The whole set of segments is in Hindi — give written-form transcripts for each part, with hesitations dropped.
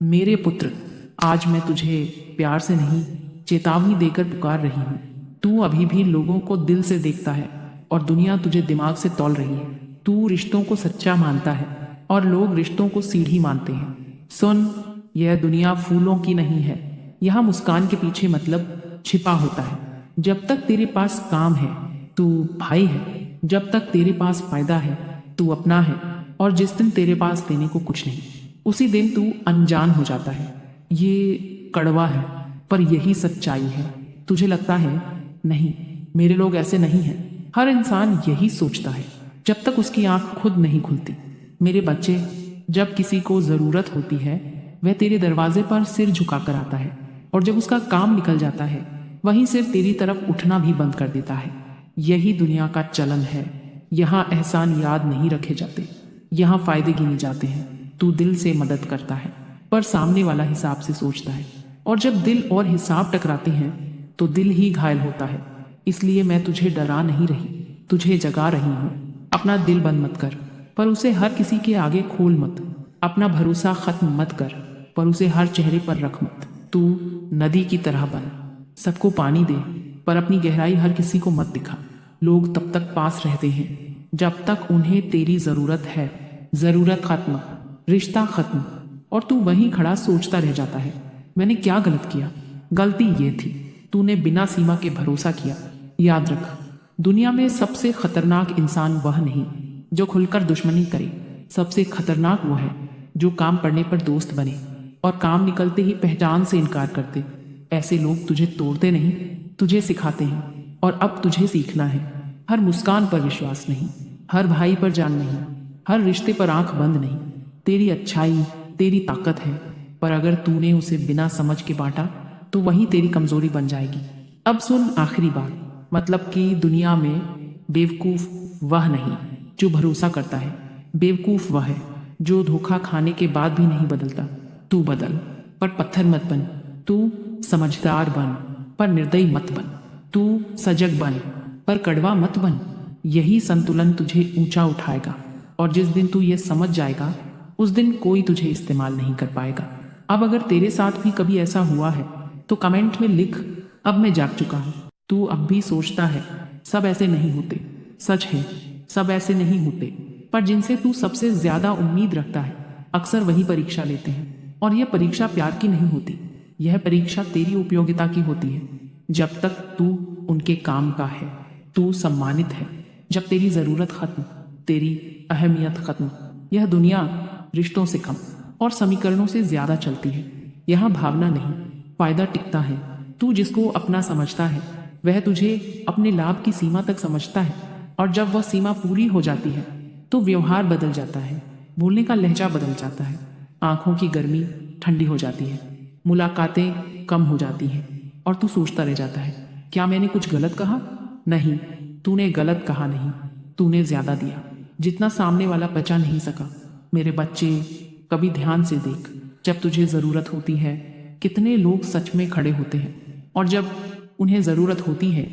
मेरे पुत्र, आज मैं तुझे प्यार से नहीं, चेतावनी देकर पुकार रही हूँ। तू अभी भी लोगों को दिल से देखता है और दुनिया तुझे दिमाग से तौल रही है। तू रिश्तों को सच्चा मानता है और लोग रिश्तों को सीढ़ी मानते हैं। सुन, यह दुनिया फूलों की नहीं है। यहाँ मुस्कान के पीछे मतलब छिपा होता है। जब तक तेरे पास काम है, तू भाई है। जब तक तेरे पास फायदा है, तू अपना है। और जिस दिन तेरे पास देने को कुछ नहीं, उसी दिन तू अनजान हो जाता है। ये कड़वा है, पर यही सच्चाई है। तुझे लगता है नहीं, मेरे लोग ऐसे नहीं हैं। हर इंसान यही सोचता है जब तक उसकी आंख खुद नहीं खुलती। मेरे बच्चे, जब किसी को जरूरत होती है, वह तेरे दरवाजे पर सिर झुकाकर आता है, और जब उसका काम निकल जाता है, वहीं सिर तेरी तरफ उठना भी बंद कर देता है। यही दुनिया का चलन है। यहाँ एहसान याद नहीं रखे जाते, यहाँ फायदे गिने जाते हैं। तू दिल से मदद करता है, पर सामने वाला हिसाब से सोचता है, और जब दिल और हिसाब टकराते हैं तो दिल ही घायल होता है। इसलिए मैं तुझे डरा नहीं रही, तुझे जगा रही हूँ। अपना दिल बंद मत कर, पर उसे हर किसी के आगे खोल मत। अपना भरोसा खत्म मत कर, पर उसे हर चेहरे पर रख मत। तू नदी की तरह बन, सबको पानी दे, पर अपनी गहराई हर किसी को मत दिखा। लोग तब तक पास रहते हैं जब तक उन्हें तेरी जरूरत है। जरूरत खत्म, रिश्ता खत्म, और तू वहीं खड़ा सोचता रह जाता है, मैंने क्या गलत किया। गलती ये थी, तूने बिना सीमा के भरोसा किया। याद रख, दुनिया में सबसे खतरनाक इंसान वह नहीं जो खुलकर दुश्मनी करे। सबसे खतरनाक वो है जो काम पड़ने पर दोस्त बने और काम निकलते ही पहचान से इनकार करते। ऐसे लोग तुझे तोड़ते नहीं, तुझे सिखाते हैं। और अब तुझे सीखना है, हर मुस्कान पर विश्वास नहीं, हर भाई पर जान नहीं, हर रिश्ते पर आंख बंद नहीं। तेरी अच्छाई तेरी ताकत है, पर अगर तूने उसे बिना समझ के बांटा तो वही तेरी कमजोरी बन जाएगी। अब सुन आखिरी बात, मतलब कि दुनिया में बेवकूफ वह नहीं जो भरोसा करता है। बेवकूफ वह है जो धोखा खाने के बाद भी नहीं बदलता। तू बदल, पर पत्थर मत बन। तू समझदार बन, पर निर्दयी मत बन। तू सजग बन, पर कड़वा मत बन। यही संतुलन तुझे ऊंचा उठाएगा, और जिस दिन तू ये समझ जाएगा, उस दिन कोई तुझे इस्तेमाल नहीं कर पाएगा। अब अगर तेरे साथ भी कभी ऐसा हुआ है तो कमेंट में लिख, अब मैं जाग चुका हूँ। तू अब भी सोचता है सब ऐसे नहीं होते। सच है, सब ऐसे नहीं होते, पर जिनसे तू सबसे ज्यादा उम्मीद रखता है अक्सर वही परीक्षा लेते हैं। और यह परीक्षा प्यार की नहीं होती, यह परीक्षा तेरी उपयोगिता की होती है। जब तक तू उनके काम का है, तू सम्मानित है। जब तेरी जरूरत खत्म, तेरी अहमियत खत्म, यह दुनिया रिश्तों से कम और समीकरणों से ज्यादा चलती है। यहाँ भावना नहीं, फायदा टिकता है। तू जिसको अपना समझता है वह तुझे अपने लाभ की सीमा तक समझता है, और जब वह सीमा पूरी हो जाती है तो व्यवहार बदल जाता है, बोलने का लहजा बदल जाता है, आंखों की गर्मी ठंडी हो जाती है, मुलाकातें कम हो जाती हैं, और तू सोचता रह जाता है, क्या मैंने कुछ गलत कहा? नहीं, तूने गलत कहा नहीं, तूने ज्यादा दिया जितना सामने वाला बचा नहीं सका। मेरे बच्चे, कभी ध्यान से देख, जब तुझे जरूरत होती है कितने लोग सच में खड़े होते हैं, और जब उन्हें जरूरत होती है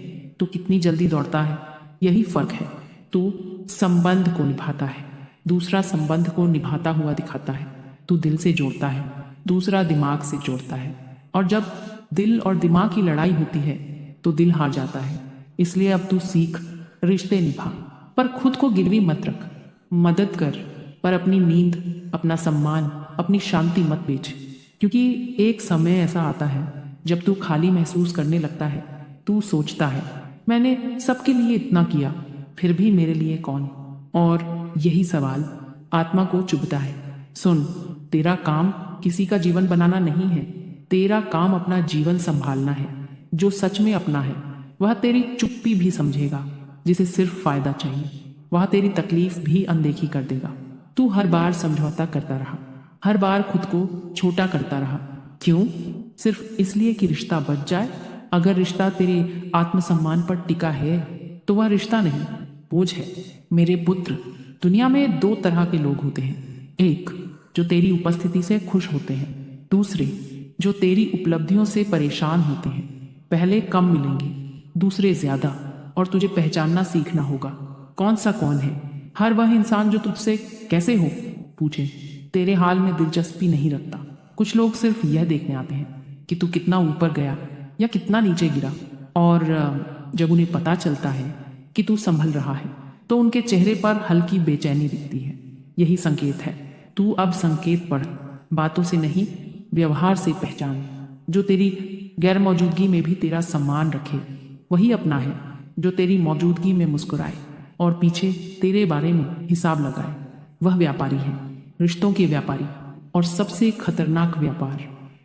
तो कितनी जल्दी दौड़ता है। यही फर्क है। तू संबंध को निभाता है, दूसरा संबंध को निभाता हुआ दिखाता है। तू दिल से जोड़ता है, दूसरा दिमाग से जोड़ता है। और जब दिल और दिमाग की लड़ाई होती है तो दिल हार जाता है। इसलिए अब तू सीख, रिश्ते निभा, पर खुद को गिरवी मत रख। मदद कर, पर अपनी नींद, अपना सम्मान, अपनी शांति मत बेच। क्योंकि एक समय ऐसा आता है जब तू खाली महसूस करने लगता है। तू सोचता है, मैंने सबके लिए इतना किया, फिर भी मेरे लिए कौन? और यही सवाल आत्मा को चुभता है। सुन, तेरा काम किसी का जीवन बनाना नहीं है, तेरा काम अपना जीवन संभालना है। जो सच में अपना है वह तेरी चुप्पी भी समझेगा, जिसे सिर्फ फायदा चाहिए वह तेरी तकलीफ भी अनदेखी कर देगा। तू हर बार समझौता करता रहा, हर बार खुद को छोटा करता रहा। क्यों? सिर्फ इसलिए कि रिश्ता बच जाए। अगर रिश्ता तेरे आत्मसम्मान पर टिका है तो वह रिश्ता नहीं, बोझ है। मेरे पुत्र, दुनिया में दो तरह के लोग होते हैं। एक जो तेरी उपस्थिति से खुश होते हैं, दूसरे जो तेरी उपलब्धियों से परेशान होते हैं। पहले कम मिलेंगे, दूसरे ज्यादा, और तुझे पहचानना सीखना होगा कौन सा कौन है। हर वह इंसान जो तुझसे कैसे हो पूछे, तेरे हाल में दिलचस्पी नहीं रखता। कुछ लोग सिर्फ यह देखने आते हैं कि तू कितना ऊपर गया या कितना नीचे गिरा, और जब उन्हें पता चलता है कि तू संभल रहा है तो उनके चेहरे पर हल्की बेचैनी दिखती है। यही संकेत है। तू अब संकेत पढ़, बातों से नहीं, व्यवहार से पहचान। जो तेरी गैर मौजूदगी में भी तेरा सम्मान रखे वही अपना है। जो तेरी मौजूदगी में मुस्कुराए और पीछे तेरे बारे में हिसाब लगाए वह व्यापारी है। रिश्तों के व्यापारी। और सबसे खतरनाक व्यापार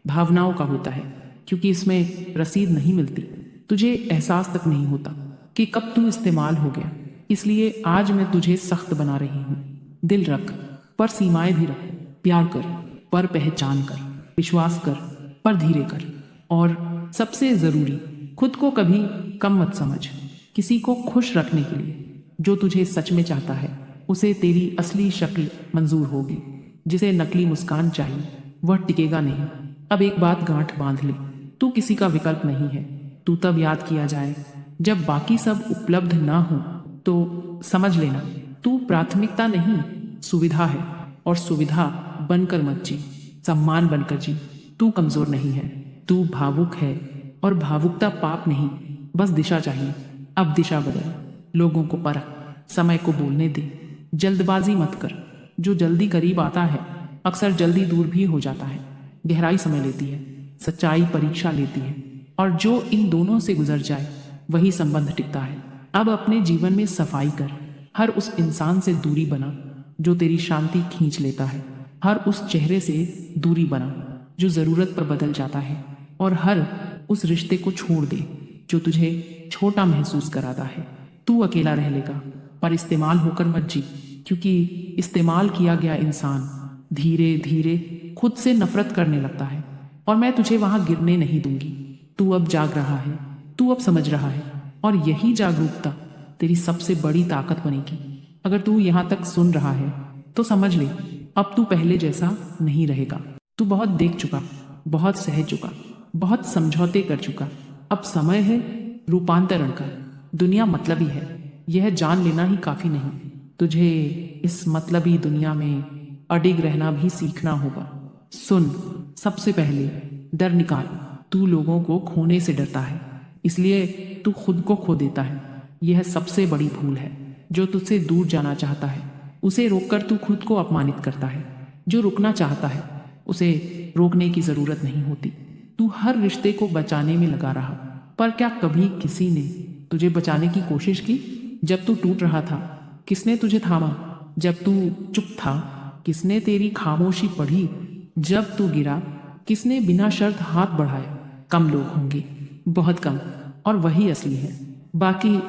भावनाओं का होता है, क्योंकि इसमें रसीद नहीं मिलती। तुझे एहसास तक नहीं होता कि कब तू इस्तेमाल हो गया। इसलिए आज मैं तुझे सख्त बना रही हूँ। दिल रख पर सीमाएं भी रख। प्यार कर पर पहचान कर। विश्वास कर पर धीरे कर। और सबसे जरूरी, खुद को कभी कम मत समझ। किसी को खुश रखने के लिए जो तुझे सच में चाहता है उसे तेरी असली शक्ल मंजूर होगी। जिसे नकली मुस्कान चाहिए वह टिकेगा नहीं। अब एक बात गांठ बांध ले, तू किसी का विकल्प नहीं है। तू तब याद किया जाए जब बाकी सब उपलब्ध ना हो, तो समझ लेना तू प्राथमिकता नहीं, सुविधा है। और सुविधा बनकर मत जी, सम्मान बनकर जी। तू कमजोर नहीं है, तू भावुक है। और भावुकता पाप नहीं, बस दिशा चाहिए। अब दिशा बदल, लोगों को परख, समय को बोलने दे। जल्दबाजी मत कर। जो जल्दी करीब आता है अक्सर जल्दी दूर भी हो जाता है। गहराई समय लेती है, सच्चाई परीक्षा लेती है, और जो इन दोनों से गुजर जाए वही संबंध टिकता है। अब अपने जीवन में सफाई कर। हर उस इंसान से दूरी बना जो तेरी शांति खींच लेता है। हर उस चेहरे से दूरी बना जो जरूरत पर बदल जाता है। और हर उस रिश्ते को छोड़ दे जो तुझे छोटा महसूस कराता है। तू अकेला रह लेगा पर इस्तेमाल होकर मत जी, क्योंकि इस्तेमाल किया गया इंसान धीरे धीरे खुद से नफरत करने लगता है। और मैं तुझे वहां गिरने नहीं दूंगी। तू अब जाग रहा है, तू अब समझ रहा है, और यही जागरूकता तेरी सबसे बड़ी ताकत बनेगी। अगर तू यहाँ तक सुन रहा है तो समझ ले, अब तू पहले जैसा नहीं रहेगा। तू बहुत देख चुका, बहुत सह चुका, बहुत समझौते कर चुका। अब समय है रूपांतरण का। दुनिया मतलबी है, यह जान लेना ही काफी नहीं। तुझे इस मतलबी दुनिया में अडिग रहना भी सीखना होगा। सुन, सबसे पहले डर निकाल। तू लोगों को खोने से डरता है, इसलिए तू खुद को खो देता है। यह सबसे बड़ी भूल है। जो तुझसे दूर जाना चाहता है उसे रोककर तू खुद को अपमानित करता है। जो रुकना चाहता है उसे रोकने की जरूरत नहीं होती। तू हर रिश्ते को बचाने में लगा रहा, पर क्या कभी किसी ने तुझे बचाने की कोशिश की? जब तू टूट रहा था किसने तुझे थामा? जब तू चुप था किसने तेरी खामोशी पढ़ी? जब तू गिरा किसने बिना शर्त हाथ बढ़ाया? कम लोग होंगे, बहुत कम, और वही असली है। बाकी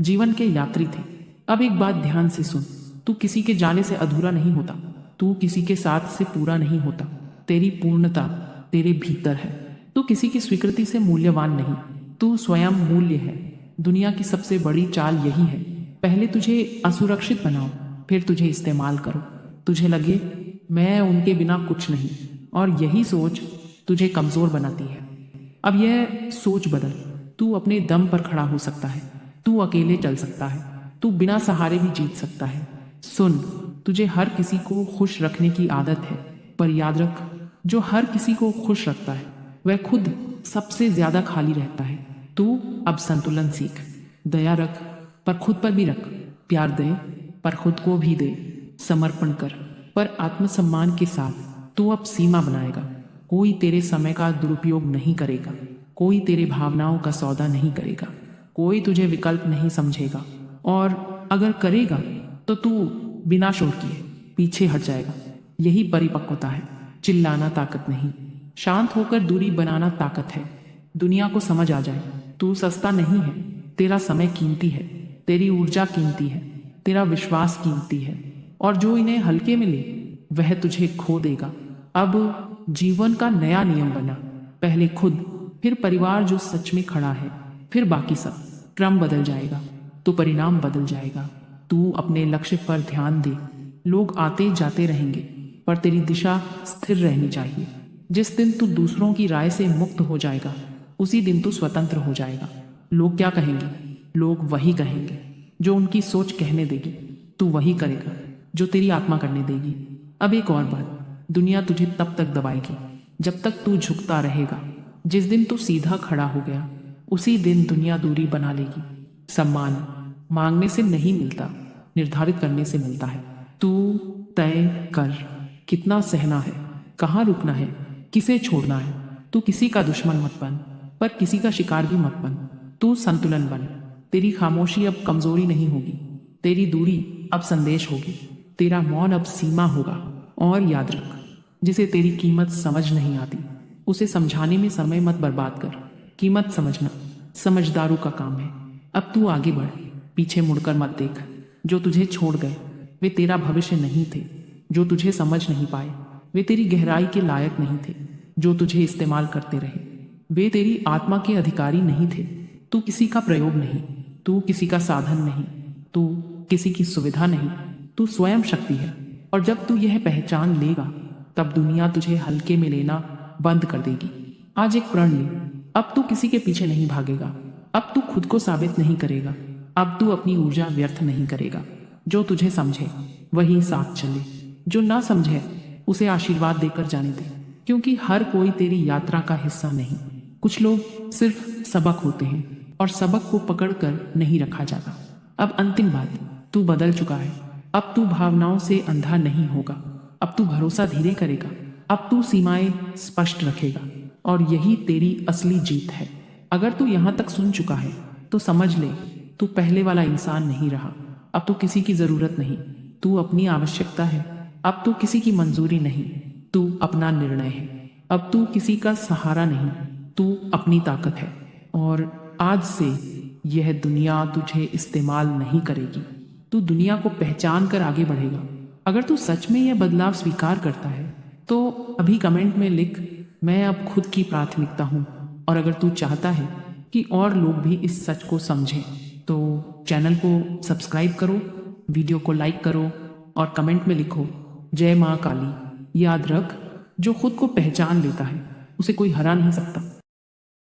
जीवन के यात्री थे। अब एक बात ध्यान से सुन, तू किसी के जाने से अधूरा नहीं होता। तू किसी के साथ से पूरा नहीं होता। तेरी पूर्णता तेरे भीतर है। तू किसी की स्वीकृति से मूल्यवान नहीं, तू स्वयं मूल्य है। दुनिया की सबसे बड़ी चाल यही है, पहले तुझे असुरक्षित बनाओ, फिर तुझे इस्तेमाल करो। तुझे लगे मैं उनके बिना कुछ नहीं, और यही सोच तुझे कमजोर बनाती है। अब यह सोच बदल। तू अपने दम पर खड़ा हो सकता है, तू अकेले चल सकता है, तू बिना सहारे भी जीत सकता है। सुन, तुझे हर किसी को खुश रखने की आदत है, पर याद रख, जो हर किसी को खुश रखता है वह खुद सबसे ज्यादा खाली रहता है। तू अब संतुलन सीख। दया रख पर खुद पर भी रख। प्यार दे पर खुद को भी दे। समर्पण कर पर आत्मसम्मान के साथ। तू अब सीमा बनाएगा। कोई तेरे समय का दुरुपयोग नहीं करेगा। कोई तेरे भावनाओं का सौदा नहीं करेगा। कोई तुझे विकल्प नहीं समझेगा, और अगर करेगा तो तू बिना शोर किए पीछे हट जाएगा। यही परिपक्वता है। चिल्लाना ताकत नहीं, शांत होकर दूरी बनाना ताकत है। दुनिया को समझ आ जाए तू सस्ता नहीं है। तेरा समय कीमती है, तेरी ऊर्जा कीमती है, तेरा विश्वास कीमती है, और जो इन्हें हल्के में ले वह तुझे खो देगा। अब जीवन का नया नियम बना, पहले खुद, फिर परिवार जो सच में खड़ा है, फिर बाकी सब। क्रम बदल जाएगा तो परिणाम बदल जाएगा। तू अपने लक्ष्य पर ध्यान दे। लोग आते जाते रहेंगे, पर तेरी दिशा स्थिर रहनी चाहिए। जिस दिन तू दूसरों की राय से मुक्त हो जाएगा उसी दिन तू स्वतंत्र हो जाएगा। लोग क्या कहेंगे? लोग वही कहेंगे जो उनकी सोच कहने देगी। तू वही करेगा जो तेरी आत्मा करने देगी। अब एक और बात, दुनिया तुझे तब तक दबाएगी जब तक तू झुकता रहेगा। जिस दिन तू सीधा खड़ा हो गया, उसी दिन दुनिया दूरी बना लेगी। सम्मान मांगने से नहीं मिलता, निर्धारित करने से मिलता है। तू तय कर कितना सहना है, कहाँ रुकना है, किसे छोड़ना है। तू किसी का दुश्मन मत बन, पर किसी का शिकार भी मत बन। तू संतुलन बन। तेरी खामोशी अब कमजोरी नहीं होगी, तेरी दूरी अब संदेश होगी, तेरा मौन अब सीमा होगा। और याद रख, जिसे तेरी कीमत समझ नहीं आती, उसे समझाने में समय मत बर्बाद कर। कीमत समझना समझदारों का काम है। अब तू आगे बढ़, पीछे मुड़कर मत देख। जो तुझे छोड़ गए वे तेरा भविष्य नहीं थे। जो तुझे समझ नहीं पाए वे तेरी गहराई के लायक नहीं थे। जो तुझे इस्तेमाल करते रहे वे तेरी आत्मा के अधिकारी नहीं थे। तू किसी का प्रयोग नहीं, तू किसी का साधन नहीं, तू किसी की सुविधा नहीं, तू स्वयं शक्ति है। और जब तू यह पहचान लेगा, तब दुनिया तुझे हल्के में लेना बंद कर देगी। आज एक प्रण ले, अब तू किसी के पीछे नहीं भागेगा। अब तू खुद को साबित नहीं करेगा। अब तू अपनी ऊर्जा व्यर्थ नहीं करेगा। जो तुझे समझे वही साथ चले, जो ना समझे उसे आशीर्वाद देकर जाने दे। क्योंकि हर कोई तेरी यात्रा का हिस्सा नहीं। कुछ लोग सिर्फ सबक होते हैं, और सबक को पकड़कर नहीं रखा जाता। अब अंतिम बात, तू बदल चुका है। अब तू भावनाओं से अंधा नहीं होगा। अब तू भरोसा धीरे करेगा। अब तू सीमाएं स्पष्ट रखेगा। और यही तेरी असली जीत है। अगर तू यहाँ तक सुन चुका है तो समझ ले, तू पहले वाला इंसान नहीं रहा। अब तू किसी की जरूरत नहीं, तू अपनी आवश्यकता है। अब तू किसी की मंजूरी नहीं, तू अपना निर्णय है। अब तू किसी का सहारा नहीं, तू अपनी ताकत है। और आज से यह दुनिया तुझे इस्तेमाल नहीं करेगी, तू दुनिया को पहचान कर आगे बढ़ेगा। अगर तू सच में यह बदलाव स्वीकार करता है तो अभी कमेंट में लिख, मैं अब खुद की प्राथमिकता हूँ। और अगर तू चाहता है कि और लोग भी इस सच को समझें तो चैनल को सब्सक्राइब करो, वीडियो को लाइक करो और कमेंट में लिखो जय माँ काली। याद रख, जो खुद को पहचान लेता है उसे कोई हरा नहीं सकता।